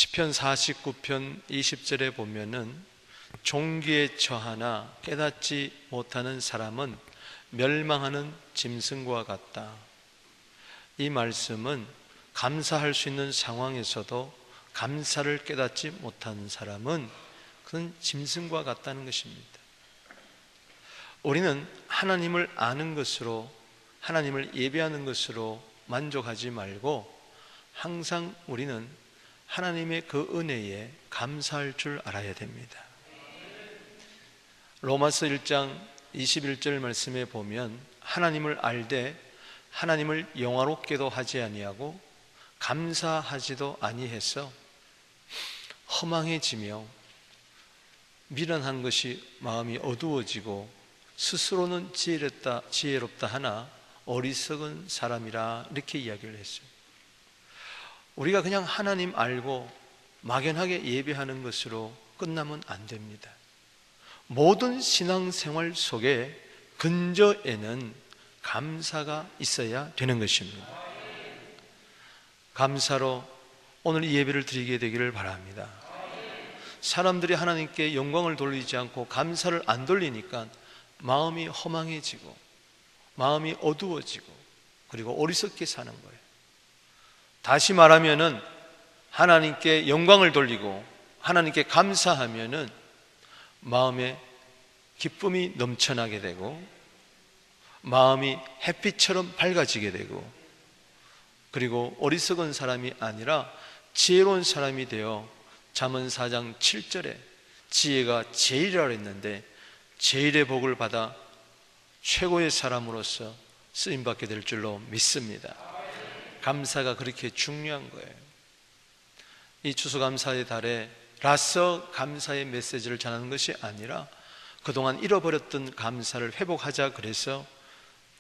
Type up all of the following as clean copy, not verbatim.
시편 49편 20절에 보면은 종기에 처하나 깨닫지 못하는 사람은 멸망하는 짐승과 같다. 이 말씀은 감사할 수 있는 상황에서도 감사를 깨닫지 못하는 사람은 그는 짐승과 같다는 것입니다. 우리는 하나님을 아는 것으로, 하나님을 예배하는 것으로 만족하지 말고 항상 우리는 하나님의 그 은혜에 감사할 줄 알아야 됩니다. 로마서 1장 21절 말씀에 보면 하나님을 알되 하나님을 영화롭게도 하지 아니하고 감사하지도 아니해서 허망해지며 미련한 것이 마음이 어두워지고 스스로는 지혜롭다 하나 어리석은 사람이라, 이렇게 이야기를 했어요. 우리가 그냥 하나님 알고 막연하게 예배하는 것으로 끝나면 안 됩니다. 모든 신앙생활 속에 근저에는 감사가 있어야 되는 것입니다. 감사로 오늘 이 예배를 드리게 되기를 바랍니다. 사람들이 하나님께 영광을 돌리지 않고 감사를 안 돌리니까 마음이 허망해지고 마음이 어두워지고 그리고 어리석게 사는 거예요. 다시 말하면은 하나님께 영광을 돌리고 하나님께 감사하면은 마음에 기쁨이 넘쳐나게 되고 마음이 햇빛처럼 밝아지게 되고, 그리고 어리석은 사람이 아니라 지혜로운 사람이 되어 잠언 4장 7절에 지혜가 제일이라 했는데 제일의 복을 받아 최고의 사람으로서 쓰임받게 될 줄로 믿습니다. 감사가 그렇게 중요한 거예요. 이 추수감사의 달에 라서 감사의 메시지를 전하는 것이 아니라 그동안 잃어버렸던 감사를 회복하자, 그래서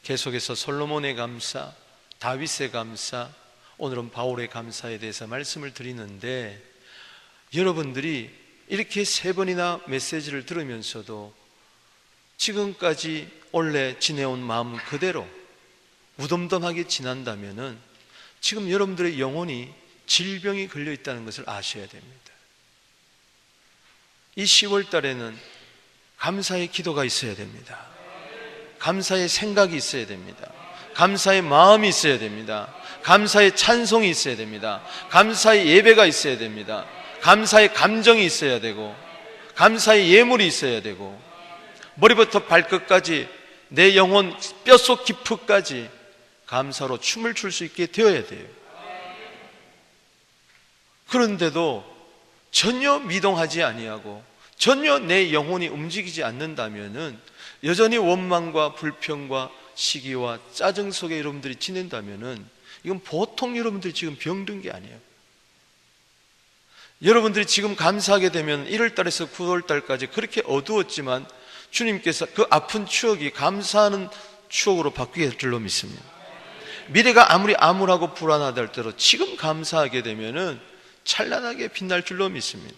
계속해서 솔로몬의 감사, 다윗의 감사, 오늘은 바울의 감사에 대해서 말씀을 드리는데, 여러분들이 이렇게 3번이나 메시지를 들으면서도 지금까지 원래 지내온 마음 그대로 무덤덤하게 지난다면은 지금 여러분들의 영혼이 질병이 걸려 있다는 것을 아셔야 됩니다. 이 10월 달에는 감사의 기도가 있어야 됩니다. 감사의 생각이 있어야 됩니다. 감사의 마음이 있어야 됩니다. 감사의 찬송이 있어야 됩니다. 감사의 예배가 있어야 됩니다. 감사의 감정이 있어야 되고 감사의 예물이 있어야 되고 머리부터 발끝까지 내 영혼 뼛속 깊이까지 감사로 춤을 출 수 있게 되어야 돼요. 그런데도 전혀 미동하지 아니하고 전혀 내 영혼이 움직이지 않는다면은 여전히 원망과 불평과 시기와 짜증 속에 여러분들이 지낸다면은 이건 보통 여러분들이 지금 병든 게 아니에요. 여러분들이 지금 감사하게 되면 1월 달에서 9월 달까지 그렇게 어두웠지만 주님께서 그 아픈 추억이 감사하는 추억으로 바뀌게 될 줄로 믿습니다. 미래가 아무리 암울하고 불안하다 할때도 지금 감사하게 되면은 찬란하게 빛날 줄로 믿습니다.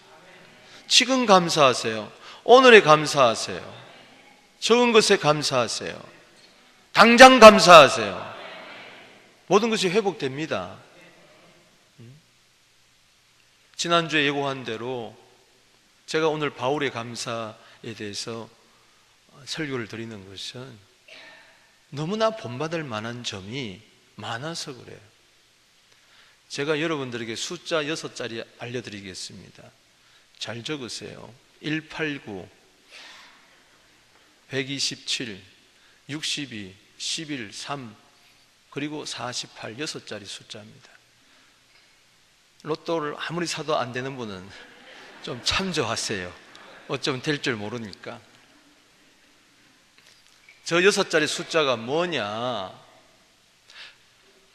지금 감사하세요. 오늘에 감사하세요. 적은 것에 감사하세요. 당장 감사하세요. 모든 것이 회복됩니다. 지난주에 예고한 대로 제가 오늘 바울의 감사에 대해서 설교를 드리는 것은 너무나 본받을 만한 점이 많아서 그래요. 제가 여러분들에게 숫자 6자리 알려드리겠습니다. 잘 적으세요. 189, 127, 62, 11, 3 그리고 48, 6자리 숫자입니다. 로또를 아무리 사도 안 되는 분은 좀 참조하세요. 어쩌면 될 줄 모르니까. 저 6자리 숫자가 뭐냐?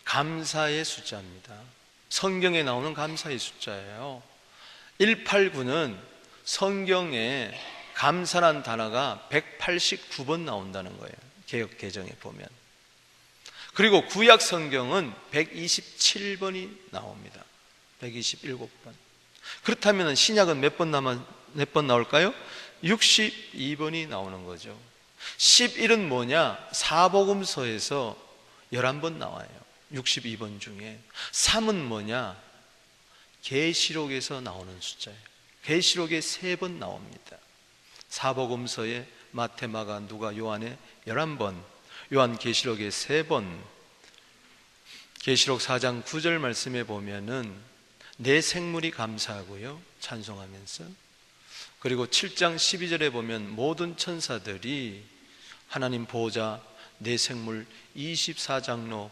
감사의 숫자입니다. 성경에 나오는 감사의 숫자예요. 189는 성경에 감사란 단어가 189번 나온다는 거예요. 개역 개정에 보면. 그리고 구약 성경은 127번이 나옵니다. 127번. 그렇다면 신약은 몇 번 나올까요? 62번이 나오는 거죠. 11은 뭐냐? 사복음서에서 11번 나와요. 62번 중에. 3은 뭐냐? 계시록에서 나오는 숫자예요. 계시록에 3번 나옵니다. 사복음서에 마태, 마가, 누가, 요한에 11번, 요한계시록에 3번. 계시록 4장 9절 말씀에 보면은 내 생물이 감사하고요, 찬송하면서, 그리고 7장 12절에 보면 모든 천사들이 하나님 보호자 내 생물 24장로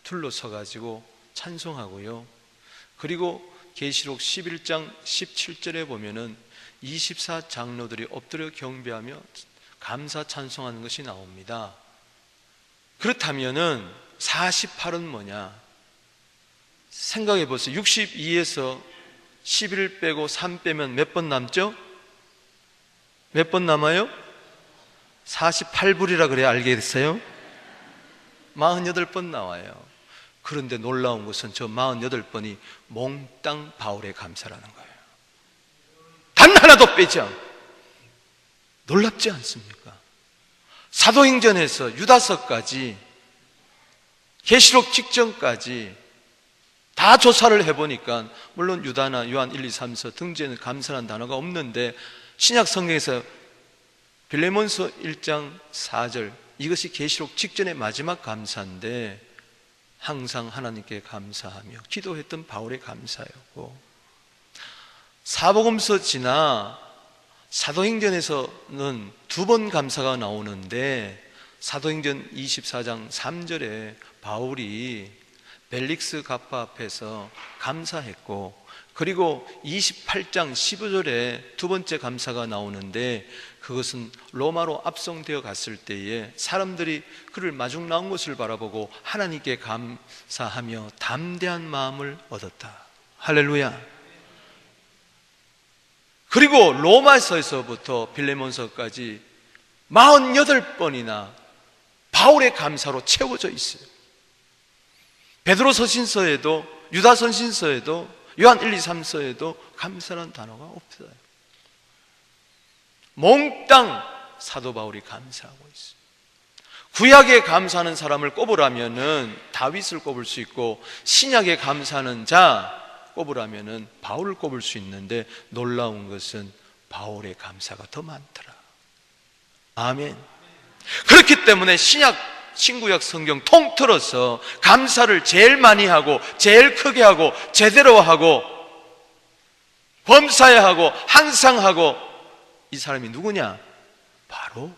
둘러서 가지고 찬송하고요. 그리고 계시록 11장 17절에 보면은 24장로들이 엎드려 경배하며 감사 찬송하는 것이 나옵니다. 그렇다면은 48은 뭐냐? 생각해 보세요. 62에서 11 빼고 3 빼면 몇 번 남죠? 몇 번 남아요? 48불이라 그래야 알겠어요? 48번 나와요. 그런데 놀라운 것은 저 48번이 몽땅 바울의 감사라는 거예요. 단 하나도 빼지 않고. 놀랍지 않습니까? 사도행전에서 유다서까지, 계시록 직전까지 다 조사를 해보니까, 물론 유다나 요한 1, 2, 3서 등지에는 감사라는 단어가 없는데, 신약 성경에서 빌레몬서 1장 4절, 이것이 계시록 직전의 마지막 감사인데 항상 하나님께 감사하며 기도했던 바울의 감사였고, 사복음서 지나 사도행전에서는 2번 감사가 나오는데, 사도행전 24장 3절에 바울이 벨릭스 갑파 앞에서 감사했고, 그리고 28장 15절에 2번째 감사가 나오는데, 그것은 로마로 압송되어 갔을 때에 사람들이 그를 마중 나온 것을 바라보고 하나님께 감사하며 담대한 마음을 얻었다. 할렐루야. 그리고 로마서에서부터 빌레몬서까지 48번이나 바울의 감사로 채워져 있어요. 베드로서신서에도, 유다서신서에도, 요한 1, 2, 3서에도 감사라는 단어가 없어요. 몽땅 사도 바울이 감사하고 있어요. 구약에 감사하는 사람을 꼽으라면은 다윗을 꼽을 수 있고, 신약에 감사하는 자 꼽으라면은 바울을 꼽을 수 있는데, 놀라운 것은 바울의 감사가 더 많더라. 아멘. 그렇기 때문에 신구약 성경 통틀어서 감사를 제일 많이 하고, 제일 크게 하고, 제대로 하고, 범사에 하고, 항상 하고, 이 사람이 누구냐? 바로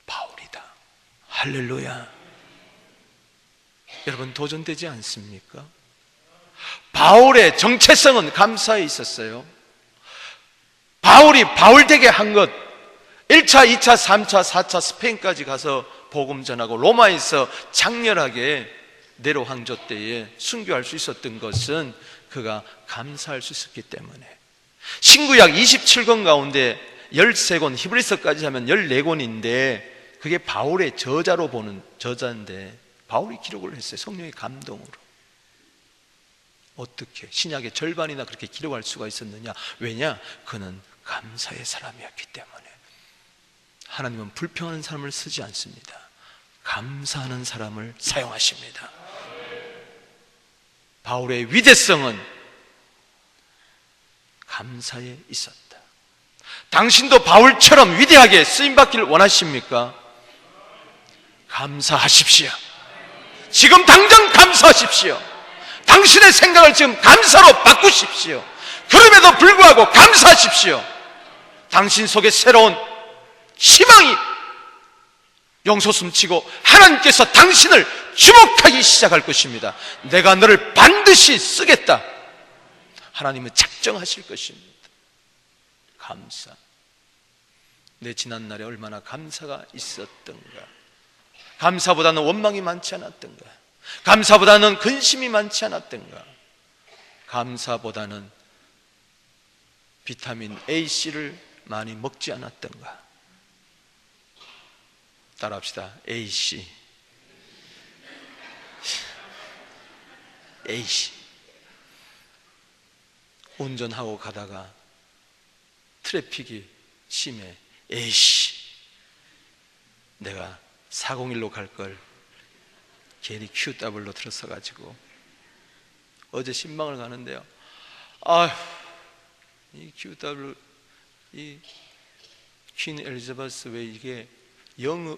바울이다. 할렐루야. 여러분, 도전되지 않습니까? 바울의 정체성은 감사에 있었어요. 바울이 바울되게 한 것, 1차, 2차, 3차, 4차 스페인까지 가서 복음 전하고 로마에서 장렬하게 네로 황조 때에 순교할 수 있었던 것은 그가 감사할 수 있었기 때문에. 신구약 27권 가운데 13권, 히브리서까지 하면 14권인데 그게 바울의 저자로 보는 저자인데 바울이 기록을 했어요. 성령의 감동으로. 어떻게 신약의 절반이나 그렇게 기록할 수가 있었느냐? 왜냐? 그는 감사의 사람이었기 때문에. 하나님은 불평하는 사람을 쓰지 않습니다. 감사하는 사람을 사용하십니다. 바울의 위대성은 감사에 있었다. 당신도 바울처럼 위대하게 쓰임받기를 원하십니까? 감사하십시오. 지금 당장 감사하십시오. 당신의 생각을 지금 감사로 바꾸십시오. 그럼에도 불구하고 감사하십시오. 당신 속에 새로운 희망이 용솟음치고 하나님께서 당신을 주목하기 시작할 것입니다. 내가 너를 반드시 쓰겠다. 하나님은 작정하실 것입니다. 감사. 내 지난날에 얼마나 감사가 있었던가. 감사보다는 원망이 많지 않았던가. 감사보다는 근심이 많지 않았던가. 감사보다는 비타민 A, C를 많이 먹지 않았던가. 따라합시다. A, C. A, C. 운전하고 가다가 트래픽이 심해. 에이씨, 내가 401로 갈 걸 괜히 QW로 들었어가지고 어제 신방을 가는데요, 아휴, 이 QW, 이 퀸 엘리자베스 왜 이게 영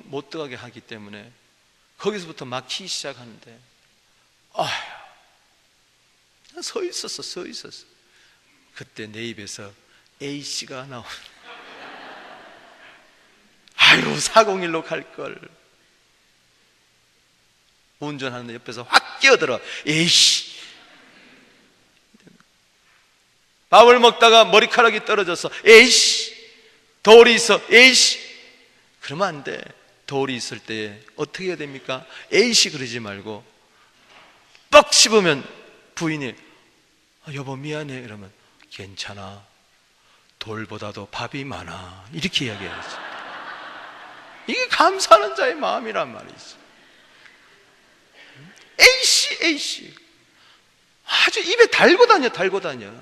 못 들어가게 하기 때문에 거기서부터 막히기 시작하는데, 아휴, 서 있었어. 그때 내 입에서 A씨가 나오는, 아유, 401로 갈걸. 운전하는데 옆에서 확 끼어들어. A씨. 밥을 먹다가 머리카락이 떨어져서 A씨. 돌이 있어. A씨. 그러면 안 돼. 돌이 있을 때 어떻게 해야 됩니까? A씨 그러지 말고 뻑 씹으면 부인이 여보 미안해 이러면 괜찮아. 돌보다도 밥이 많아. 이렇게 이야기해야지. 이게 감사하는 자의 마음이란 말이지. A씨. 아주 입에 달고 다녀.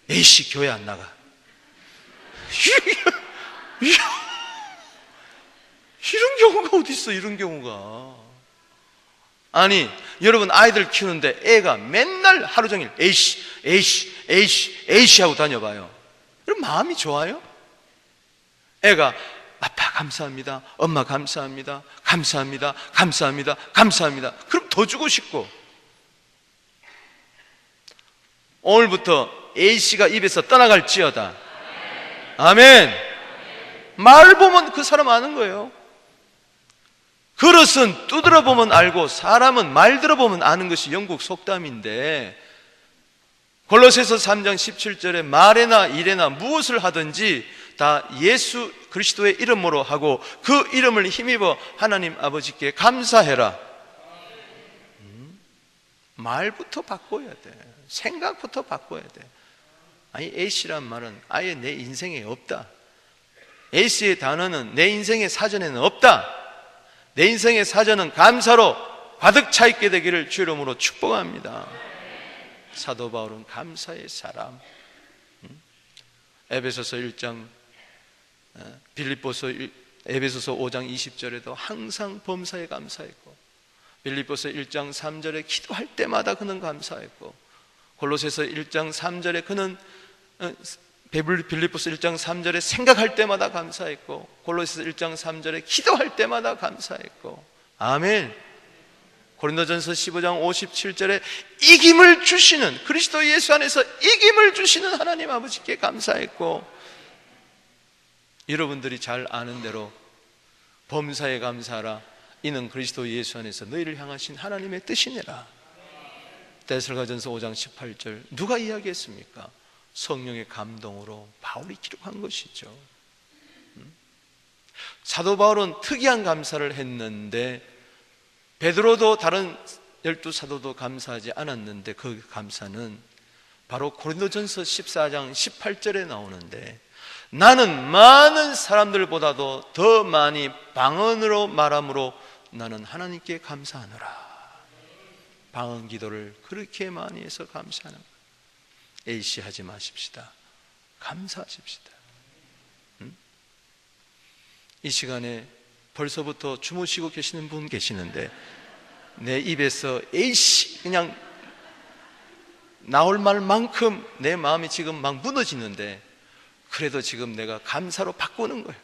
A씨 교회 안 나가. 이런 경우가 어디 있어? 이런 경우가. 아니, 여러분 아이들 키우는데 애가 맨날 하루 종일 A씨 하고 다녀봐요. 그럼 마음이 좋아요? 애가 아빠 감사합니다, 엄마 감사합니다, 감사합니다. 그럼 더 주고 싶고. 오늘부터 A씨가 입에서 떠나갈지어다. 아멘. 말 보면 그 사람 아는 거예요. 그릇은 두드려 보면 알고 사람은 말 들어보면 아는 것이 영국 속담인데, 골로새서 3장 17절에 말에나 일에나 무엇을 하든지 다 예수 그리스도의 이름으로 하고 그 이름을 힘입어 하나님 아버지께 감사해라. 말부터 바꿔야 돼. 생각부터 바꿔야 돼. 아니, A씨란 말은 아예 내 인생에 없다. A씨의 단어는 내 인생의 사전에는 없다. 내 인생의 사전은 감사로 가득 차 있게 되기를 주 이름으로 축복합니다. 사도 바울은 감사의 사람. 에베소서 1장, 에베소서 5장 20절에도 항상 범사에 감사했고, 빌립보서 1장 3절에 기도할 때마다 그는 감사했고, 골로새서 1장 3절에 그는 빌립보서 1장 3절에 생각할 때마다 감사했고, 골로새서 1장 3절에 기도할 때마다 감사했고. 아멘. 고린도전서 15장 57절에 이김을 주시는, 그리스도 예수 안에서 이김을 주시는 하나님 아버지께 감사했고, 여러분들이 잘 아는 대로 범사에 감사하라. 이는 그리스도 예수 안에서 너희를 향하신 하나님의 뜻이니라. 데살로니가전서 5장 18절 누가 이야기했습니까? 성령의 감동으로 바울이 기록한 것이죠. 사도 바울은 특이한 감사를 했는데 베드로도 다른 12사도도 감사하지 않았는데 그 감사는 바로 고린도전서 14장 18절에 나오는데, 나는 많은 사람들보다도 더 많이 방언으로 말함으로 나는 하나님께 감사하노라. 방언 기도를 그렇게 많이 해서 감사하는 거예요. A씨 하지 마십시다. 감사하십시다. 이 시간에 벌써부터 주무시고 계시는 분 계시는데 내 입에서 A씨 그냥 나올 말만큼 내 마음이 지금 막 무너지는데, 그래도 지금 내가 감사로 바꾸는 거예요.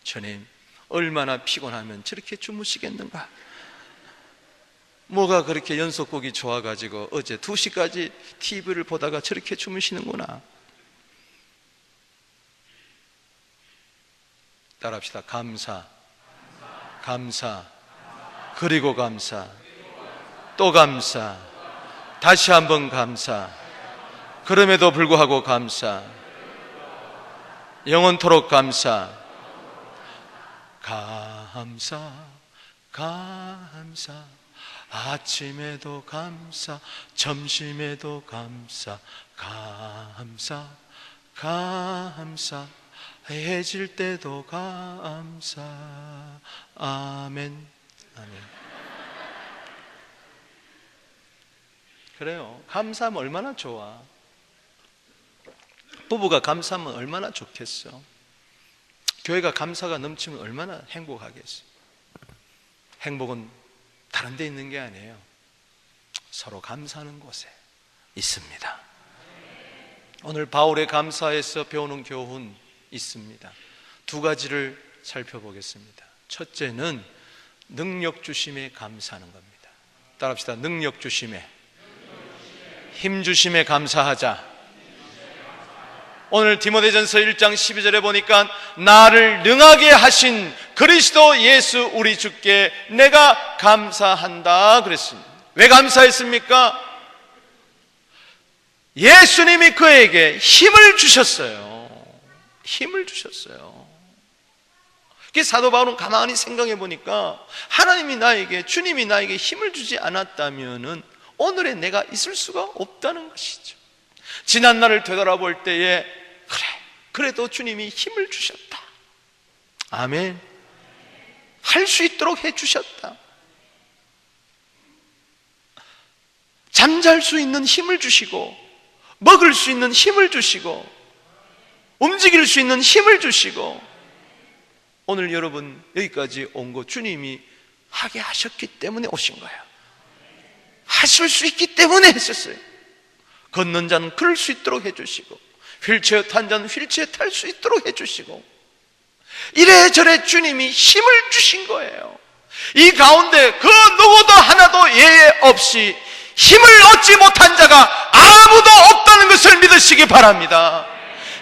주님, 얼마나 피곤하면 저렇게 주무시겠는가? 뭐가 그렇게 연속곡이 좋아가지고 어제 2시까지 TV를 보다가 저렇게 주무시는구나. 따라합시다. 감사, 그리고 감사, 또 감사, 다시 한번 감사, 그럼에도 불구하고 감사, 영원토록 감사, 감사, 아침에도 감사, 점심에도 감사, 감사, 해질 때도 감사. 아멘. 그래요. 감사하면 얼마나 좋아. 부부가 감사하면 얼마나 좋겠어. 교회가 감사가 넘치면 얼마나 행복하겠어. 행복은 다른 데 있는 게 아니에요. 서로 감사하는 곳에 있습니다. 오늘 바울의 감사에서 배우는 교훈 있습니다. 두 가지를 살펴보겠습니다. 첫째는 능력 주심에 감사하는 겁니다. 따라합시다. 능력 주심에, 힘 주심에 감사하자. 오늘 디모데전서 1장 12절에 보니까 나를 능하게 하신 그리스도 예수 우리 주께 내가 감사한다 그랬습니다. 왜 감사했습니까? 예수님이 그에게 힘을 주셨어요. 힘을 주셨어요. 사도 바울은 가만히 생각해 보니까 하나님이 나에게, 주님이 나에게 힘을 주지 않았다면 오늘의 내가 있을 수가 없다는 것이죠. 지난 날을 되돌아볼 때에 그래도 주님이 힘을 주셨다. 아멘. 할 수 있도록 해주셨다. 잠잘 수 있는 힘을 주시고, 먹을 수 있는 힘을 주시고, 움직일 수 있는 힘을 주시고, 오늘 여러분 여기까지 온 거 주님이 하게 하셨기 때문에 오신 거예요. 하실 수 있기 때문에 했었어요. 걷는 자는 걸을 수 있도록 해주시고, 휠체어 탄 자는 휠체어 탈 수 있도록 해주시고, 이래저래 주님이 힘을 주신 거예요. 이 가운데 그 누구도 하나도 예외 없이 힘을 얻지 못한 자가 아무도 없다는 것을 믿으시기 바랍니다.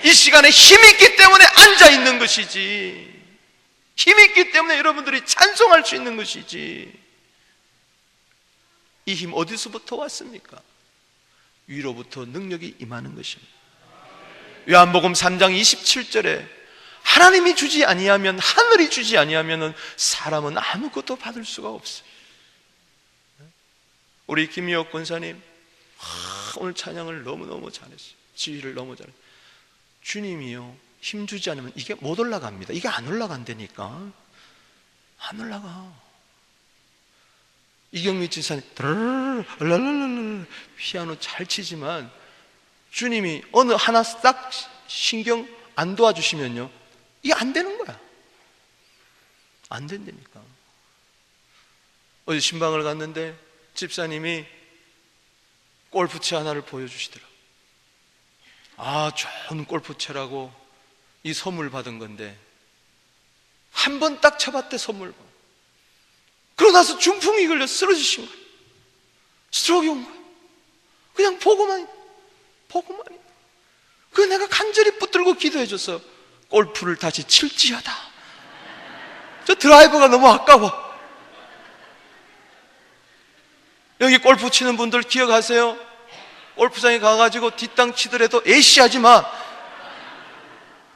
이 시간에 힘이 있기 때문에 앉아있는 것이지, 힘이 있기 때문에 여러분들이 찬송할 수 있는 것이지, 이 힘 어디서부터 왔습니까? 위로부터 능력이 임하는 것입니다. 요한복음 3장 27절에 하나님이 주지 아니하면, 하늘이 주지 아니하면 사람은 아무것도 받을 수가 없어요. 우리 김미옥 권사님 오늘 찬양을 너무너무 잘했어요. 지휘를 너무 잘했어요. 주님이요 힘 주지 않으면 이게 못 올라갑니다. 이게 안 올라간다니까. 안 올라가. 이경미 지사님 피아노 잘 치지만 주님이 어느 하나 딱 신경 안 도와주시면요 이게 안 되는 거야. 안 된다니까. 어제 신방을 갔는데 집사님이 골프채 하나를 보여주시더라. 좋은 골프채라고 이 선물 받은 건데 한 번 딱 쳐봤대. 선물. 그러고 나서 중풍이 걸려 쓰러지신 거예요. 스트로크가 온 거예요. 그냥 보고만. 그 내가 간절히 붙들고 기도해줬어. 골프를 다시 칠지어다. 저 드라이버가 너무 아까워. 여기 골프 치는 분들 기억하세요? 골프장에 가가지고 뒷땅 치더라도 에이씨 하지 마.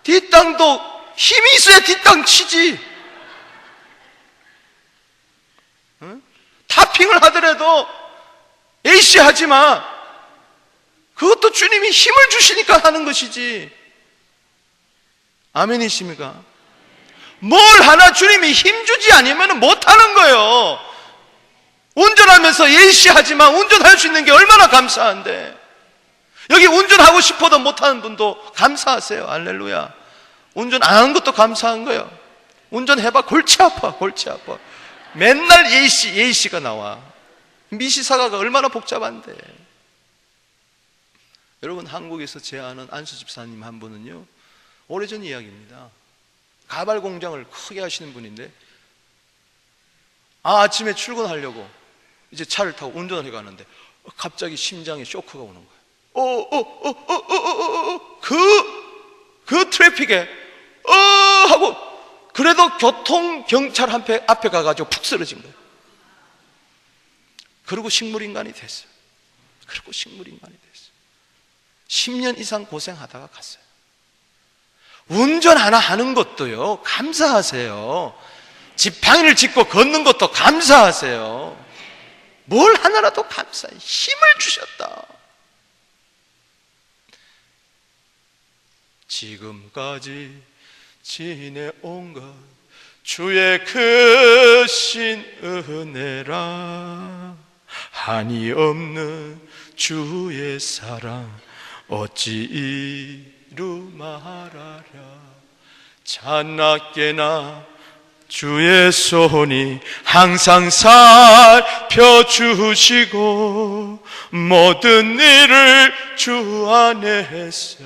뒷땅도 힘이 있어야 뒷땅 치지. 응? 타핑을 하더라도 에이씨 하지 마. 그것도 주님이 힘을 주시니까 하는 것이지. 아멘이십니까? 뭘 하나 주님이 힘 주지 않으면 못하는 거예요. 운전하면서 예시 하지만 운전할 수 있는 게 얼마나 감사한데. 여기 운전하고 싶어도 못하는 분도 감사하세요. 할렐루야. 운전 안 하는 것도 감사한 거예요. 운전해봐. 골치 아파. 맨날 예시가 나와. 미시사가가 얼마나 복잡한데. 여러분, 한국에서 제 아는 안수 집사님 한 분은요, 오래전 이야기입니다. 가발 공장을 크게 하시는 분인데, 아침에 출근하려고 이제 차를 타고 운전을 해가는데 갑자기 심장에 쇼크가 오는 거예요. 그 트래픽에 하고, 그래도 교통경찰 앞에 가가지고 푹 쓰러진 거예요. 그리고 식물인간이 됐어요. 10년 이상 고생하다가 갔어요. 운전 하나 하는 것도요, 감사하세요. 지팡이를 짚고 걷는 것도 감사하세요. 뭘 하나라도 감사해. 힘을 주셨다. 지금까지 지내온 것 주의 크신 은혜라. 한이 없는 주의 사랑 어찌 이루 말하랴. 자나깨나 주의 손이 항상 살펴주시고 모든 일을 주 안에서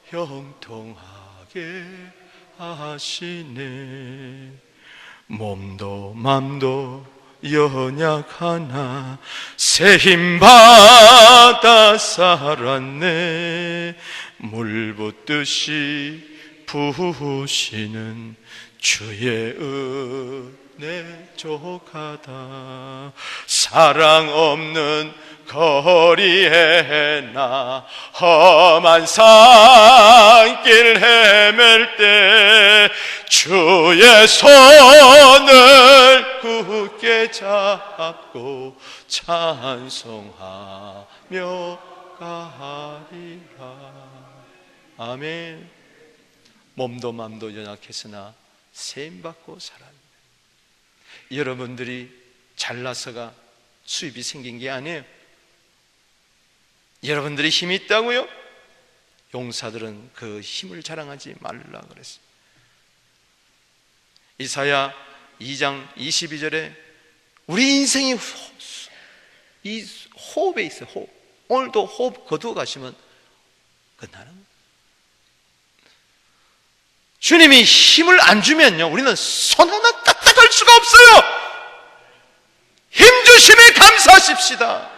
형통하게 하시네. 몸도 맘도 연약하나 새 힘 받아 살았네. 물 붓듯이 부으시는 주의 은혜 족하다. 사랑 없는 거리에 나 험한 산길 헤맬 때 주의 손을 굳게 잡고 찬송하며 가리라. 아멘. 몸도 맘도 연약했으나 세임받고 살았네. 여러분들이 잘나서가 수입이 생긴 게 아니에요. 여러분들이 힘이 있다고요? 용사들은 그 힘을 자랑하지 말라 그랬어요. 이사야 2장 22절에 우리 인생이 이 호흡에 있어요. 호흡. 오늘도 호흡 거두어 가시면 끝나는 거예요. 주님이 힘을 안 주면요, 우리는 손 하나 까딱할 수가 없어요. 힘 주심에 감사하십시다.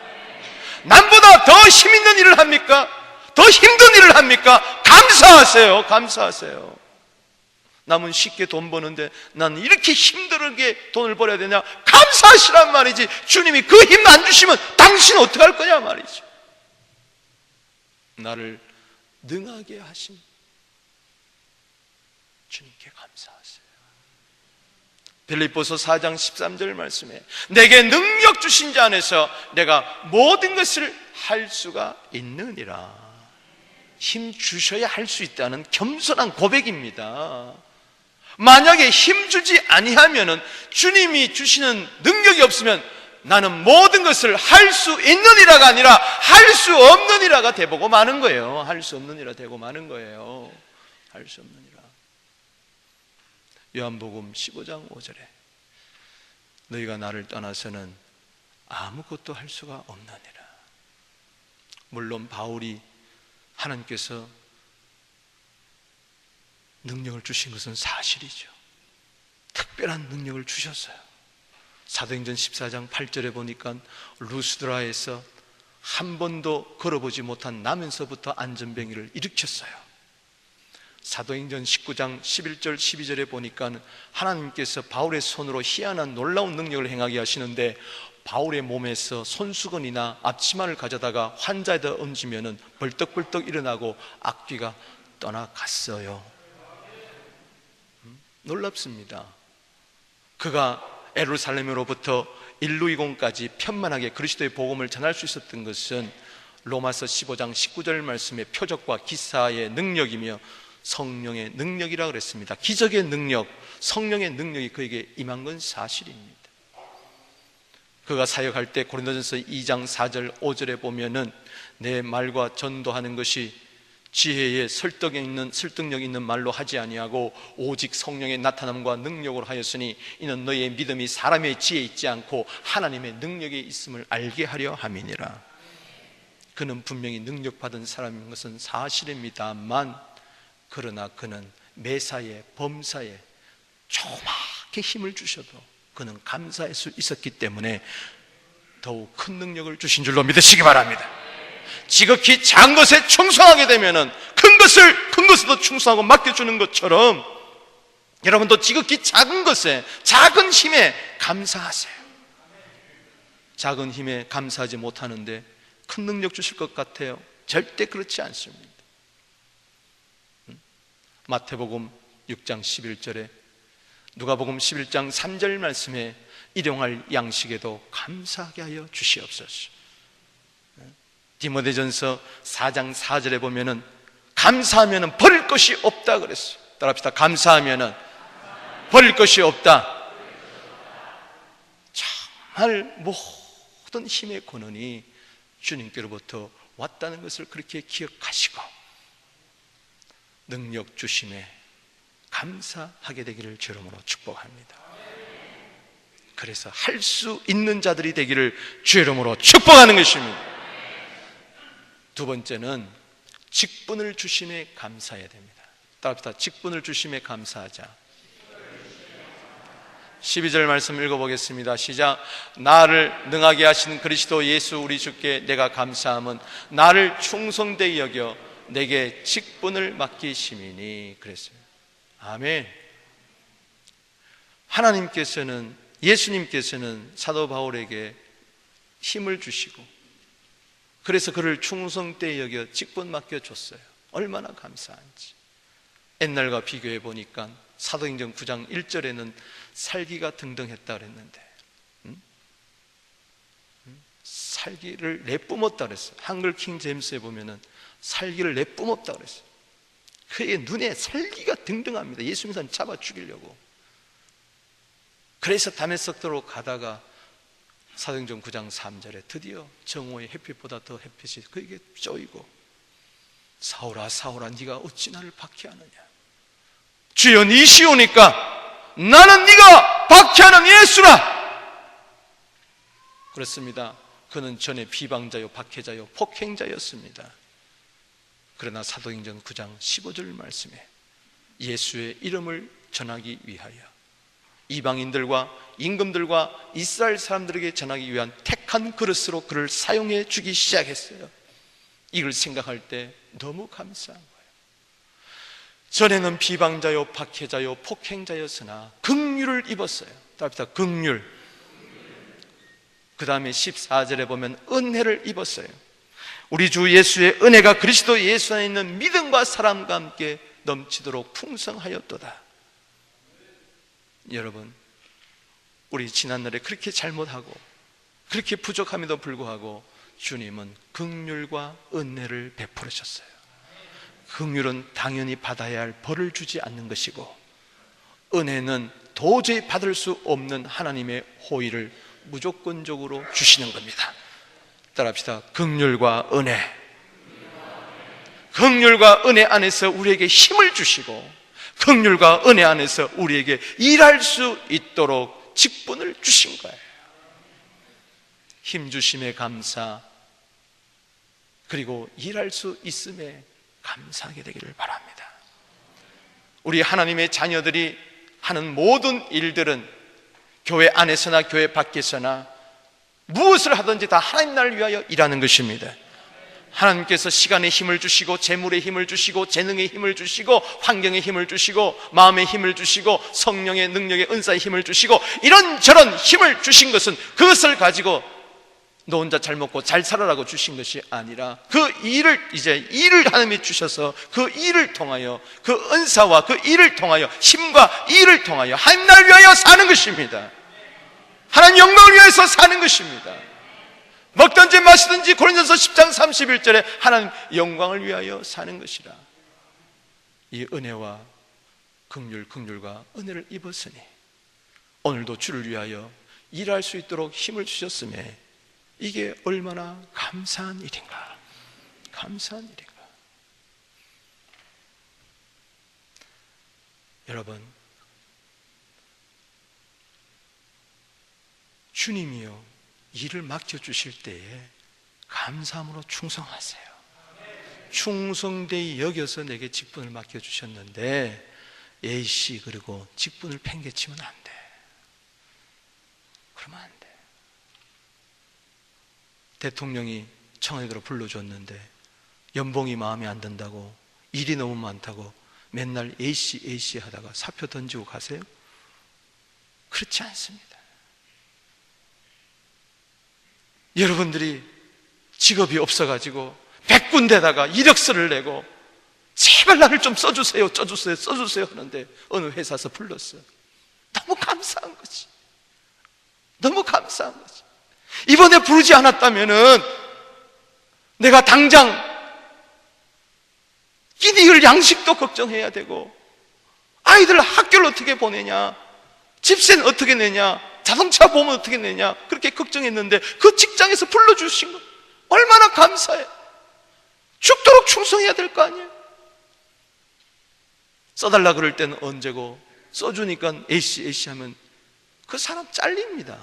남보다 더 힘 있는 일을 합니까? 더 힘든 일을 합니까? 감사하세요. 감사하세요. 남은 쉽게 돈 버는데 난 이렇게 힘들게 돈을 벌어야 되냐? 감사하시란 말이지. 주님이 그 힘 안 주시면 당신 어떡할 거냐 말이죠. 나를 능하게 하신 주님께 감사하세요. 빌립보서 4장 13절 말씀에 내게 능력 주신 자 안에서 내가 모든 것을 할 수가 있느니라. 힘 주셔야 할 수 있다는 겸손한 고백입니다. 만약에 힘 주지 아니하면은 주님이 주시는 능력이 없으면 나는 모든 것을 할 수 있느니라가 아니라 할 수 없느니라가 되보고 마는 거예요. 할 수 없느니라 되고 마는 거예요. 할 수 없느니라. 요한복음 15장 5절에 너희가 나를 떠나서는 아무것도 할 수가 없느니라. 물론 바울이 하나님께서 능력을 주신 것은 사실이죠. 특별한 능력을 주셨어요. 사도행전 14장 8절에 보니까 루스드라에서 한 번도 걸어보지 못한 나면서부터 안전병이를 일으켰어요. 사도행전 19장 11절 12절에 보니까 하나님께서 바울의 손으로 희한한 놀라운 능력을 행하게 하시는데 바울의 몸에서 손수건이나 앞치마를 가져다가 환자에다 얹으면 벌떡벌떡 일어나고 악귀가 떠나갔어요. 놀랍습니다. 그가 예루살렘으로부터 일루이공까지 편만하게 그리스도의 복음을 전할 수 있었던 것은 로마서 15장 19절 말씀의 표적과 기사의 능력이며 성령의 능력이라고 그랬습니다. 기적의 능력, 성령의 능력이 그에게 임한 건 사실입니다. 그가 사역할 때 고린도전서 2장 4절 5절에 보면은 내 말과 전도하는 것이 지혜의 설득력 있는 말로 하지 아니하고 오직 성령의 나타남과 능력으로 하였으니 이는 너희의 믿음이 사람의 지혜에 있지 않고 하나님의 능력에 있음을 알게 하려 함이니라. 그는 분명히 능력받은 사람인 것은 사실입니다만 그러나 그는 매사에 범사에 조그맣게 힘을 주셔도 그는 감사할 수 있었기 때문에 더욱 큰 능력을 주신 줄로 믿으시기 바랍니다. 지극히 작은 것에 충성하게 되면은 큰 것에도 충성하고 맡겨주는 것처럼 여러분도 지극히 작은 것에, 작은 힘에 감사하세요. 작은 힘에 감사하지 못하는데 큰 능력 주실 것 같아요? 절대 그렇지 않습니다. 마태복음 6장 11절에 누가복음 11장 3절 말씀에 일용할 양식에도 감사하게 하여 주시옵소서. 디모데전서 4장 4절에 보면은 감사하면은 버릴 것이 없다 그랬어요. 따라합시다. 감사하면은 버릴 것이 없다. 정말 모든 힘의 근원이 주님께로부터 왔다는 것을 그렇게 기억하시고 능력 주심에 감사하게 되기를 주 이름으로 축복합니다. 그래서 할 수 있는 자들이 되기를 주 이름으로 축복하는 것입니다. 두 번째는 직분을 주심에 감사해야 됩니다. 따라합시다. 직분을 주심에 감사하자. 12절 말씀 읽어보겠습니다. 시작. 나를 능하게 하신 그리스도 예수 우리 주께 내가 감사함은 나를 충성되이 여겨 내게 직분을 맡기심이니. 그랬어요. 아멘. 하나님께서는, 예수님께서는 사도 바울에게 힘을 주시고 그래서 그를 충성되이 여겨 직분 맡겨줬어요. 얼마나 감사한지. 옛날과 비교해 보니까 사도행전 9장 1절에는 살기가 등등했다 그랬는데 살기를 내뿜었다 그랬어요. 한글 킹 제임스에 보면은 살기를 내뿜었다 그랬어요. 그의 눈에 살기가 등등합니다. 예수님 사람 잡아 죽이려고. 그래서 다메섹으로 가다가 사도행전 9장 3절에 드디어 정오의 햇빛보다 더 햇빛이 그에게 쪼이고 사울아 사울아 네가 어찌 나를 박해하느냐. 주여 니시오니까 나는 네가 박해하는 예수라. 그렇습니다. 그는 전에 비방자요 박해자요 폭행자였습니다. 그러나 사도행전 9장 15절 말씀에 예수의 이름을 전하기 위하여 이방인들과 임금들과 이스라엘 사람들에게 전하기 위한 택한 그릇으로 그를 사용해 주기 시작했어요. 이걸 생각할 때 너무 감사한 거예요. 전에는 비방자요 박해자요 폭행자였으나 긍휼을 입었어요. 답니다. 긍휼. 그 다음에 14절에 보면 은혜를 입었어요. 우리 주 예수의 은혜가 그리스도 예수 안에 있는 믿음과 사랑과 함께 넘치도록 풍성하였도다. 여러분, 우리 지난날에 그렇게 잘못하고 그렇게 부족함에도 불구하고 주님은 긍휼과 은혜를 베풀으셨어요. 긍휼은 당연히 받아야 할 벌을 주지 않는 것이고 은혜는 도저히 받을 수 없는 하나님의 호의를 무조건적으로 주시는 겁니다. 따라합시다. 긍휼과 은혜. 긍휼과 은혜 안에서 우리에게 힘을 주시고 긍휼과 은혜 안에서 우리에게 일할 수 있도록 직분을 주신 거예요. 힘 주심에 감사, 그리고 일할 수 있음에 감사하게 되기를 바랍니다. 우리 하나님의 자녀들이 하는 모든 일들은 교회 안에서나 교회 밖에서나 무엇을 하든지 다 하나님 나라를 위하여 일하는 것입니다. 하나님께서 시간의 힘을 주시고 재물의 힘을 주시고 재능의 힘을 주시고 환경의 힘을 주시고 마음의 힘을 주시고 성령의 능력의 은사의 힘을 주시고 이런저런 힘을 주신 것은 그것을 가지고 너 혼자 잘 먹고 잘 살아라고 주신 것이 아니라 그 일을 하나님이 주셔서 그 일을 통하여 그 은사와 그 일을 통하여 힘과 일을 통하여 하나님 나라를 위하여 사는 것입니다. 하나님 영광을 위해서 사는 것입니다. 먹든지 마시든지 고린도서 10장 31절에 하나님 영광을 위하여 사는 것이라. 이 은혜와 긍휼과 은혜를 입었으니 오늘도 주를 위하여 일할 수 있도록 힘을 주셨음에 이게 얼마나 감사한 일인가. 감사한 일인가. 여러분, 주님이요 일을 맡겨주실 때에 감사함으로 충성하세요. 충성되이 여겨서 내게 직분을 맡겨주셨는데 A씨 그리고 직분을 팽개치면 안 돼. 그러면 안 돼. 대통령이 청와대로 불러줬는데 연봉이 마음에 안 든다고 일이 너무 많다고 맨날 A씨 하다가 사표 던지고 가세요? 그렇지 않습니다. 여러분들이 직업이 없어가지고 100군데다가 이력서를 내고 제발 나를 좀 써주세요 하는데 어느 회사에서 불렀어요. 너무 감사한 거지. 너무 감사한 거지. 이번에 부르지 않았다면은 내가 당장 끼니을 양식도 걱정해야 되고 아이들 학교를 어떻게 보내냐, 집세는 어떻게 내냐, 자동차 보면 어떻게 내냐 그렇게 걱정했는데 그 직장에서 불러주신 거 얼마나 감사해. 죽도록 충성해야 될 거 아니에요. 써달라 그럴 때는 언제고 써주니까 A씨 하면 그 사람 잘립니다.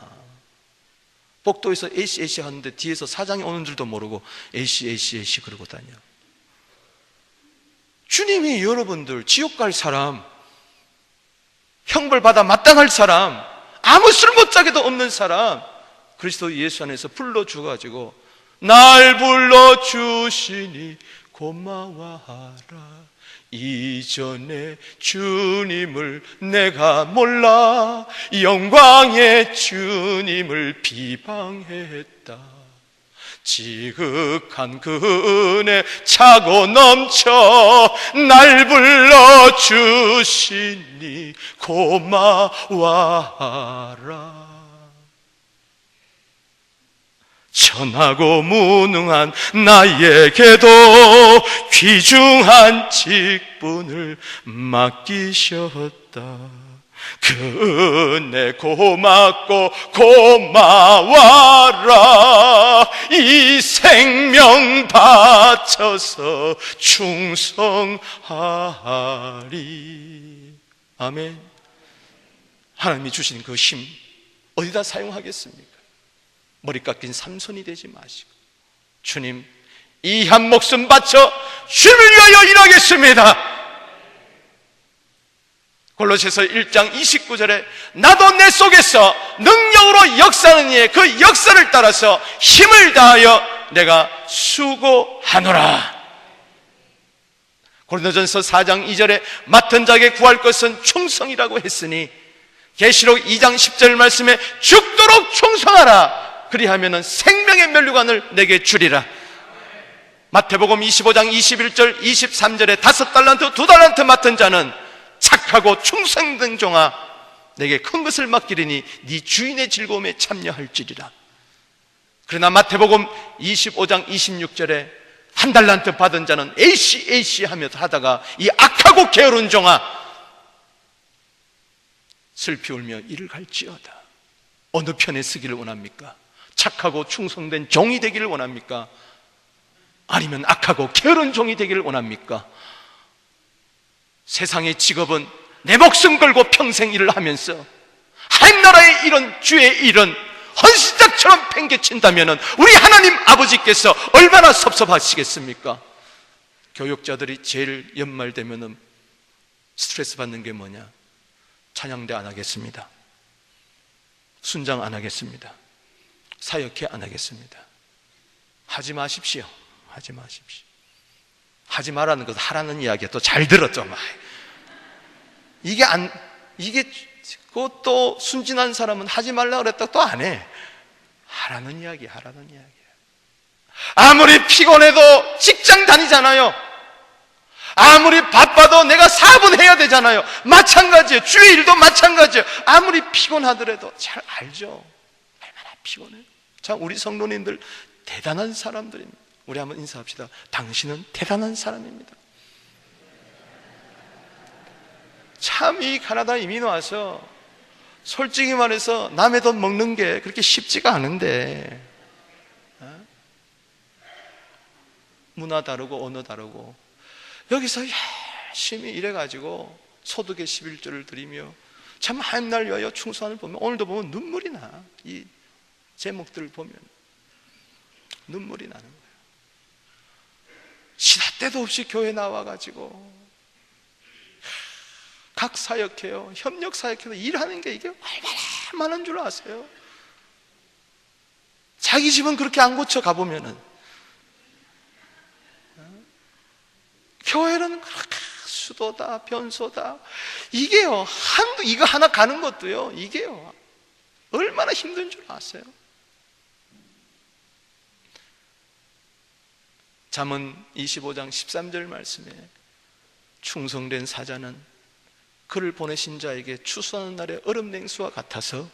복도에서 에이씨 하는데 뒤에서 사장이 오는 줄도 모르고 에이씨 그러고 다녀. 주님이 여러분들 지옥 갈 사람, 형벌 받아 마땅할 사람, 아무 쓸모짝에도 없는 사람 그리스도 예수 안에서 불러주가지고 날 불러주시니 고마워하라. 이전에 주님을 내가 몰라 영광의 주님을 비방했다. 지극한 그 은혜 차고 넘쳐 날 불러주시니 고마워하라. 천하고 무능한 나에게도 귀중한 직분을 맡기셨다. 그 은혜 고맙고 고마워라. 이 생명 바쳐서 충성하리. 아멘. 하나님이 주신 그 힘 어디다 사용하겠습니까? 머리 깎인 삼손이 되지 마시고 주님, 이 한 목숨 바쳐 주님을 위하여 일하겠습니다. 골로새서 1장 29절에 나도 내 속에서 능력으로 역사하는 이의 그 역사를 따라서 힘을 다하여 내가 수고하노라. 고린도전서 4장 2절에 맡은 자에게 구할 것은 충성이라고 했으니 계시록 2장 10절 말씀에 죽도록 충성하라. 그리하면은 생명의 면류관을 내게 주리라. 마태복음 25장 21절 23절에 5달란트 2달란트 맡은 자는 착하고 충성된 종아 내게 큰 것을 맡기리니 네 주인의 즐거움에 참여할지리라. 그러나 마태복음 25장 26절에 1달란트 받은 자는 에이씨 하며 하다가 이 악하고 게으른 종아 슬피 울며 이를 갈지어다. 어느 편에 쓰기를 원합니까? 착하고 충성된 종이 되기를 원합니까? 아니면 악하고 게으른 종이 되기를 원합니까? 세상의 직업은 내 목숨 걸고 평생 일을 하면서 하나님나라의 일은 주의 일은 헌신짝처럼 팽개친다면 우리 하나님 아버지께서 얼마나 섭섭하시겠습니까? 교육자들이 제일 연말 되면 스트레스 받는 게 뭐냐? 찬양대 안 하겠습니다. 순장 안 하겠습니다. 사역회 안 하겠습니다. 하지 마십시오. 하지 마십시오. 하지 말라는 것은 하라는 이야기가 또 잘 들었죠. 이게 그것도 순진한 사람은 하지 말라 그랬다 또 안 해. 하라는 이야기야. 아무리 피곤해도 직장 다니잖아요. 아무리 바빠도 내가 사업은 해야 되잖아요. 마찬가지예요. 주의 일도 마찬가지예요. 아무리 피곤하더라도 잘 알죠. 얼마나 피곤해요. 자, 우리 성도님들 대단한 사람들입니다. 우리 한번 인사합시다. 당신은 대단한 사람입니다. 참 이 가나다 이민 와서 솔직히 말해서 남의 돈 먹는 게 그렇게 쉽지가 않은데 문화 다르고 언어 다르고 여기서 열심히 일해가지고 소득의 11조를 드리며 참 하나님 날 위하여 충성을 보면 오늘도 보면 눈물이 나. 이 제목들을 보면 눈물이 나는 거예요. 시다 때도 없이 교회 나와가지고 각 사역해요. 협력 사역해서 일하는 게 이게 얼마나 많은 줄 아세요? 자기 집은 그렇게 안 고쳐 가보면은 교회는 그렇게 수도다 변소다 이게요 이거 하나 가는 것도요 이게요 얼마나 힘든 줄 아세요? 잠언 25장 13절 말씀에 충성된 사자는 그를 보내신 자에게 추수하는 날의 얼음 냉수와 같아서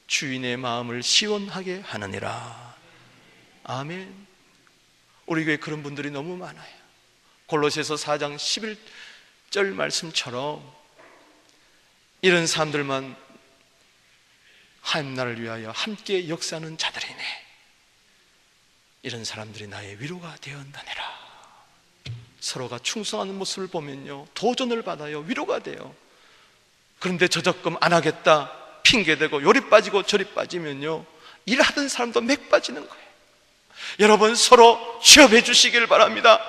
주인의 마음을 시원하게 하느니라. 아멘. 우리 교회 그런 분들이 너무 많아요. 골로새서 4장 11절 말씀처럼 이런 사람들만 하나님 나라를 위하여 함께 역사하는 자들이네. 이런 사람들이 나의 위로가 되었다네라. 서로가 충성하는 모습을 보면요 도전을 받아요. 위로가 돼요. 그런데 저 적금 안 하겠다 핑계대고 요리 빠지고 저리 빠지면요 일하던 사람도 맥 빠지는 거예요. 여러분, 서로 취업해 주시길 바랍니다.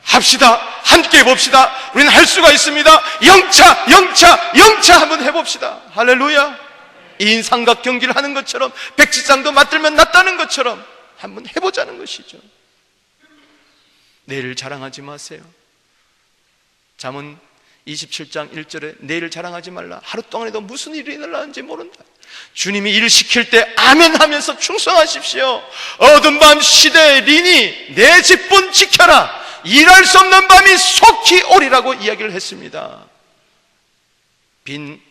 합시다. 함께 해봅시다. 우리는 할 수가 있습니다. 영차 한번 해봅시다. 할렐루야. 이인삼각 경기를 하는 것처럼, 백지장도 맞들면 낫다는 것처럼 한번 해보자는 것이죠. 내일을 자랑하지 마세요. 잠언 27장 1절에 내일을 자랑하지 말라. 하루 동안에도 무슨 일이 일어나는지 모른다. 주님이 일 시킬 때 아멘 하면서 충성하십시오. 어두운 밤 시대의 린이 내 집분 지켜라. 일할 수 없는 밤이 속히 오리라고 이야기를 했습니다. 빈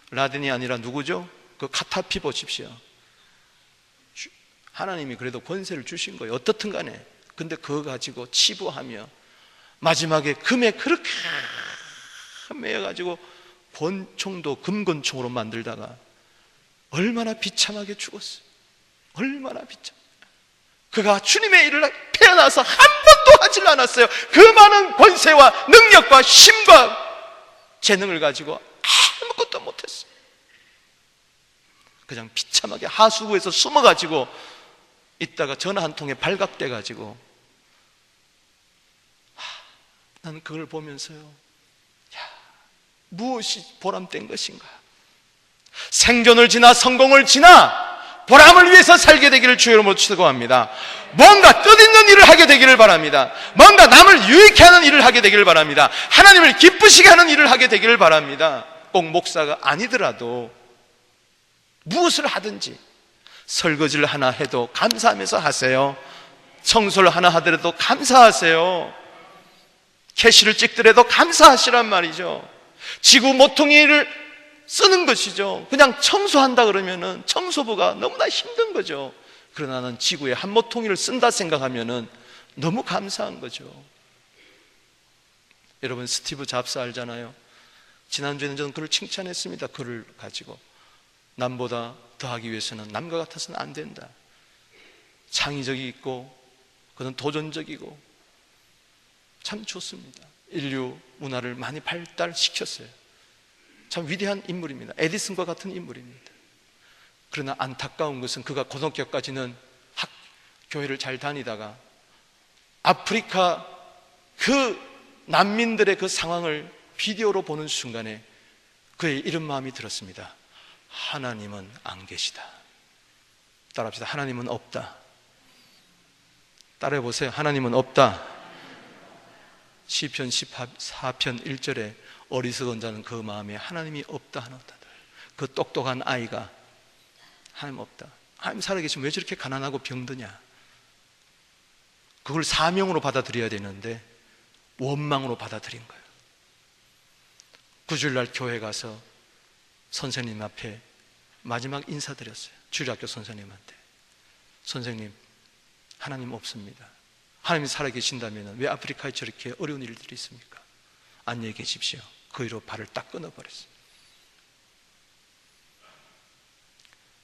라덴이 아니라 누구죠? 그 카타피 보십시오. 하나님이 그래도 권세를 주신 거예요. 어떻든 간에. 근데 그거 가지고 치부하며 마지막에 금에 그렇게 매여가지고 권총도 금권총으로 만들다가 얼마나 비참하게 죽었어요. 얼마나 비참. 그가 주님의 일을 태어나서 한 번도 하질 않았어요. 그 많은 권세와 능력과 힘과 재능을 가지고 아무것도 못했어요. 그냥 비참하게 하수구에서 숨어가지고 있다가 전화 한 통에 발각돼가지고, 나는 그걸 보면서요, 무엇이 보람된 것인가? 생존을 지나 성공을 지나 보람을 위해서 살게 되기를 주의 이름으로 축원합니다. 뭔가 뜻있는 일을 하게 되기를 바랍니다. 뭔가 남을 유익해 하는 일을 하게 되기를 바랍니다. 하나님을 기쁘시게 하는 일을 하게 되기를 바랍니다. 꼭 목사가 아니더라도 무엇을 하든지, 설거지를 하나 해도 감사하면서 하세요. 청소를 하나 하더라도 감사하세요. 캐시를 찍더라도 감사하시란 말이죠. 지구 모퉁이를 쓰는 것이죠. 그냥 청소한다 그러면은 청소부가 너무나 힘든 거죠. 그러나 나는 지구에 한 모퉁이를 쓴다 생각하면은 너무 감사한 거죠. 여러분, 스티브 잡스 알잖아요. 지난주에는 저는 그를 칭찬했습니다. 그를 가지고 남보다 더하기 위해서는 남과 같아서는 안 된다. 창의적이고 그는 도전적이고 참 좋습니다. 인류 문화를 많이 발달시켰어요. 참 위대한 인물입니다. 에디슨과 같은 인물입니다. 그러나 안타까운 것은 그가 고등학교까지는 교회를 잘 다니다가 아프리카 그 난민들의 그 상황을 비디오로 보는 순간에 그의 이런 마음이 들었습니다. 하나님은 안 계시다. 따라합시다. 하나님은 없다. 따라해보세요. 하나님은 없다. 시편 14편 1절에 어리석은 자는 그 마음에 하나님이 없다 하노다. 그 똑똑한 아이가 하나님 없다. 하나님 살아계시면 왜 저렇게 가난하고 병드냐? 그걸 사명으로 받아들여야 되는데 원망으로 받아들인 거예요. 9주일날 교회 가서 선생님 앞에 마지막 인사드렸어요. 주일학교 선생님한테. 선생님, 하나님 없습니다. 하나님이 살아계신다면 왜 아프리카에 저렇게 어려운 일들이 있습니까? 안녕히 계십시오. 그 이로 발을 딱 끊어버렸어요.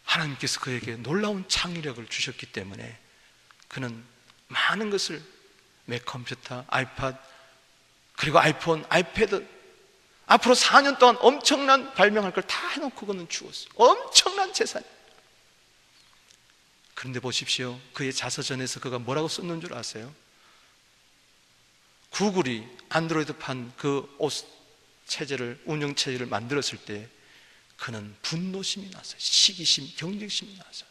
하나님께서 그에게 놀라운 창의력을 주셨기 때문에 그는 많은 것을, 맥컴퓨터, 아이팟, 그리고 아이폰, 아이패드, 앞으로 4년 동안 엄청난 발명할 걸 다 해놓고 그는 죽었어요. 엄청난 재산. 그런데 보십시오. 그의 자서전에서 그가 뭐라고 썼는 줄 아세요? 구글이 안드로이드판 그 체제를, 운영체제를 만들었을 때 그는 분노심이 나서, 시기심, 경쟁심이 나서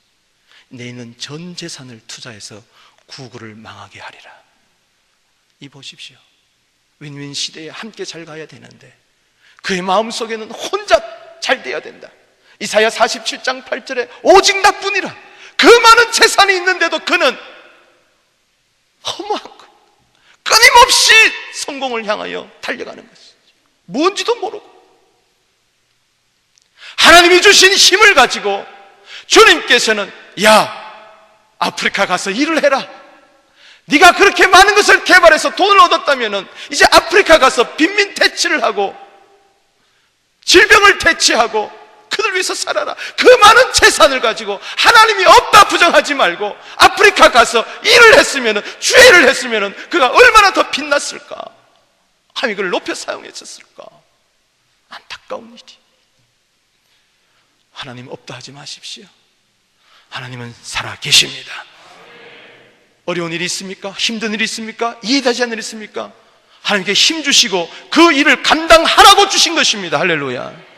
내는 전 재산을 투자해서 구글을 망하게 하리라. 이 보십시오. 윈윈 시대에 함께 잘 가야 되는데 그의 마음속에는 혼자 잘 돼야 된다. 이사야 47장 8절에 오직 나뿐이라. 그 많은 재산이 있는데도 그는 허무한 거, 끊임없이 성공을 향하여 달려가는 것이죠. 뭔지도 모르고 하나님이 주신 힘을 가지고 주님께서는 야, 아프리카 가서 일을 해라. 네가 그렇게 많은 것을 개발해서 돈을 얻었다면 이제 아프리카 가서 빈민 퇴치를 하고 질병을 퇴치하고 그들 위해서 살아라. 그 많은 재산을 가지고 하나님이 없다 부정하지 말고 아프리카 가서 일을 했으면, 주의 일을 했으면 그가 얼마나 더 빛났을까? 하나님이 그를 높여 사용했었을까? 안타까운 일이. 하나님 없다 하지 마십시오. 하나님은 살아 계십니다. 어려운 일이 있습니까? 힘든 일이 있습니까? 이해되지 않는 일이 있습니까? 하나님께 힘 주시고 그 일을 감당하라고 주신 것입니다. 할렐루야.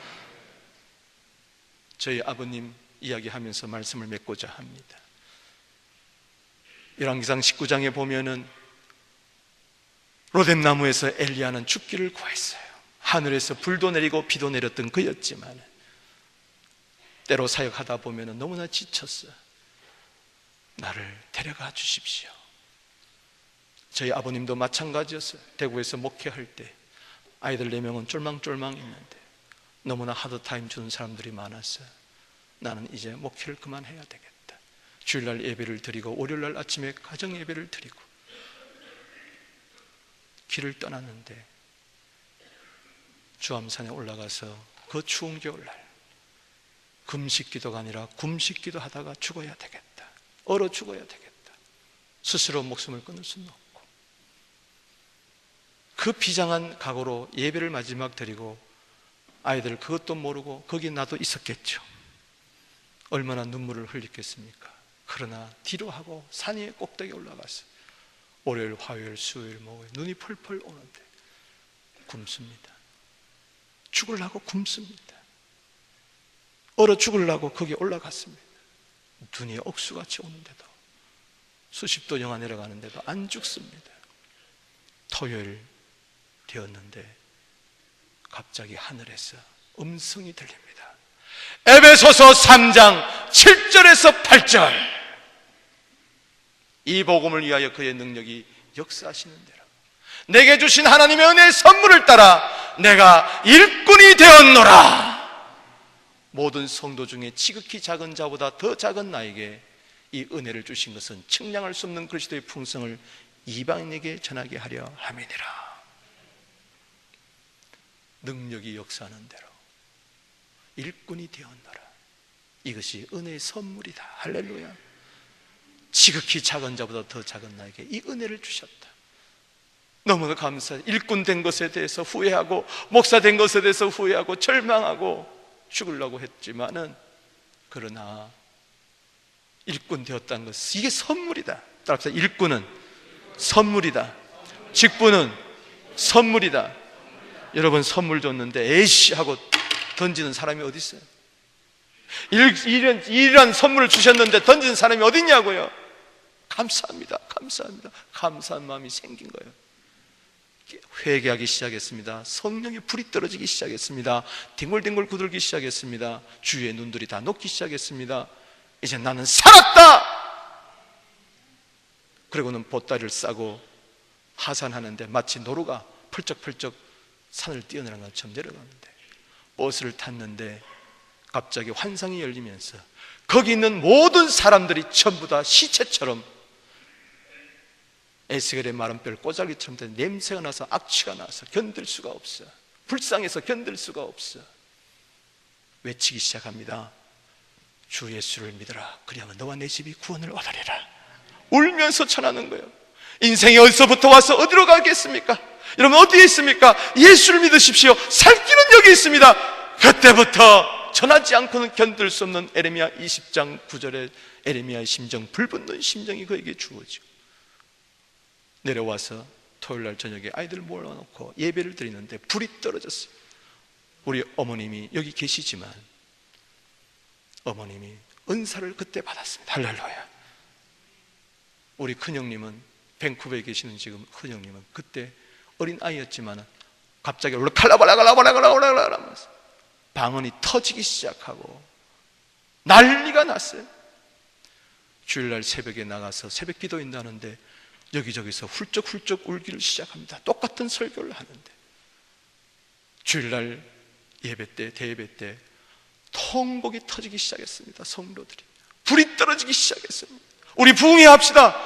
저희 아버님 이야기하면서 말씀을 맺고자 합니다. 열왕기상 19장에 보면은 로뎀나무에서 엘리야는 죽기를 구했어요. 하늘에서 불도 내리고 비도 내렸던 그였지만 때로 사역하다 보면은 너무나 지쳤어. 나를 데려가 주십시오. 저희 아버님도 마찬가지였어요. 대구에서 목회할 때 아이들 4명은 쫄망쫄망했는데 너무나 하드타임 주는 사람들이 많았어요. 나는 이제 목회를 그만해야 되겠다. 주일날 예배를 드리고 월요일날 아침에 가정 예배를 드리고 길을 떠났는데 주암산에 올라가서 그 추운 겨울날 금식기도가 아니라 굶식기도 하다가 죽어야 되겠다. 얼어 죽어야 되겠다. 스스로 목숨을 끊을 수는 없고 그 비장한 각오로 예배를 마지막 드리고 아이들 그것도 모르고 거기 나도 있었겠죠. 얼마나 눈물을 흘렸겠습니까? 그러나 뒤로 하고 산 위에 꼭대기에 올라가서 월요일, 화요일, 수요일, 목요일 눈이 펄펄 오는데 굶습니다. 죽으려고 굶습니다. 얼어 죽으려고 거기에 올라갔습니다. 눈이 억수같이 오는데도 수십 도 영하 내려가는데도 안 죽습니다. 토요일 되었는데 갑자기 하늘에서 음성이 들립니다. 에베소서 3장 7절에서 8절. 이 복음을 위하여 그의 능력이 역사하시는 대로 내게 주신 하나님의 은혜의 선물을 따라 내가 일꾼이 되었노라. 모든 성도 중에 지극히 작은 자보다 더 작은 나에게 이 은혜를 주신 것은 측량할 수 없는 그리스도의 풍성을 이방인에게 전하게 하려 함이니라. 능력이 역사하는 대로 일꾼이 되었노라. 이것이 은혜의 선물이다. 할렐루야. 지극히 작은 자보다 더 작은 나에게 이 은혜를 주셨다. 너무나 감사해. 일꾼 된 것에 대해서 후회하고 목사 된 것에 대해서 후회하고 절망하고 죽으려고 했지만은 그러나 일꾼 되었다는 것은 이게 선물이다. 따라서 일꾼은 선물이다. 직분은 선물이다. 여러분 선물 줬는데 에이씨 하고 던지는 사람이 어디 있어요? 이런 선물을 주셨는데 던지는 사람이 어디 있냐고요? 감사합니다. 감사합니다. 감사한 마음이 생긴 거예요. 회개하기 시작했습니다. 성령의 불이 떨어지기 시작했습니다. 뒹굴뒹굴 구들기 시작했습니다. 주위의 눈들이 다 녹기 시작했습니다. 이제 나는 살았다! 그리고는 보따리를 싸고 하산하는데 마치 노루가 펄쩍펄쩍 산을 뛰어내려간 것처럼 내려가는데 버스를 탔는데 갑자기 환상이 열리면서 거기 있는 모든 사람들이 전부 다 시체처럼 에스겔의 마른 뼈를 꼬잘기처럼 된 냄새가 나서 악취가 나서 견딜 수가 없어. 불쌍해서 견딜 수가 없어. 외치기 시작합니다. 주 예수를 믿어라. 그리하면 너와 내 집이 구원을 얻으리라. 울면서 전하는 거예요. 인생이 어디서부터 와서 어디로 가겠습니까? 여러분 어디에 있습니까? 예수를 믿으십시오. 살 길은 여기 있습니다. 그때부터 전하지 않고는 견딜 수 없는 에레미야 20장 9절에 에레미야의 심정, 불붙는 심정이 그에게 주어지고 내려와서 토요일날 저녁에 아이들을 모아놓고 예배를 드리는데 불이 떨어졌어요. 우리 어머님이 여기 계시지만 어머님이 은사를 그때 받았습니다. 할렐루야. 우리 큰형님은 밴쿠버에 계시는 지금 큰형님은 그때 어린 아이였지만 갑자기 올라가라면서 방언이 터지기 시작하고 난리가 났어요. 주일날 새벽에 나가서 새벽 기도인다는데 여기저기서 훌쩍훌쩍 울기를 시작합니다. 똑같은 설교를 하는데 주일날 예배 때 대예배 때 통곡이 터지기 시작했습니다. 성도들이 불이 떨어지기 시작했습니다. 우리 부흥회 합시다.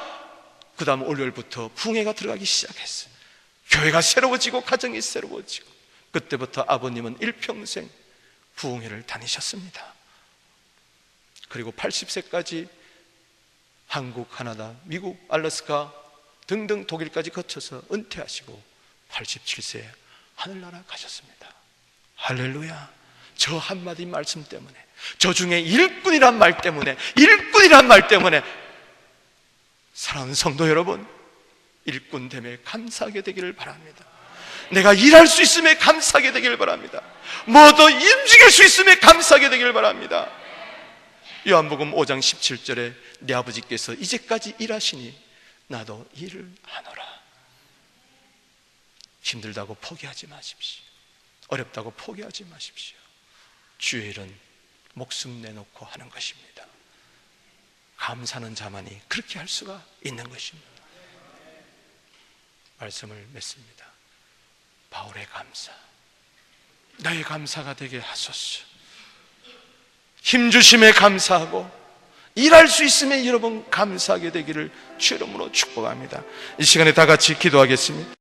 그 다음 월요일부터 부흥회가 들어가기 시작했어요. 교회가 새로워지고 가정이 새로워지고 그때부터 아버님은 일평생 부흥회를 다니셨습니다. 그리고 80세까지 한국, 카나다, 미국, 알래스카 등등 독일까지 거쳐서 은퇴하시고 87세에 하늘나라 가셨습니다. 할렐루야. 저 한마디 말씀 때문에 저 중에 일꾼이란 말 때문에 사랑하는 성도 여러분, 일꾼됨에 감사하게 되기를 바랍니다. 내가 일할 수 있음에 감사하게 되기를 바랍니다. 뭐더 움직일 수 있음에 감사하게 되기를 바랍니다. 요한복음 5장 17절에 내 아버지께서 이제까지 일하시니 나도 일을 하노라. 힘들다고 포기하지 마십시오. 어렵다고 포기하지 마십시오. 주의 일은 목숨 내놓고 하는 것입니다. 감사하는 자만이 그렇게 할 수가 있는 것입니다. 말씀을 맺습니다. 바울의 감사, 나의 감사가 되게 하소서. 힘주심에 감사하고 일할 수 있음에 여러분 감사하게 되기를 주 이름으로 축복합니다. 이 시간에 다 같이 기도하겠습니다.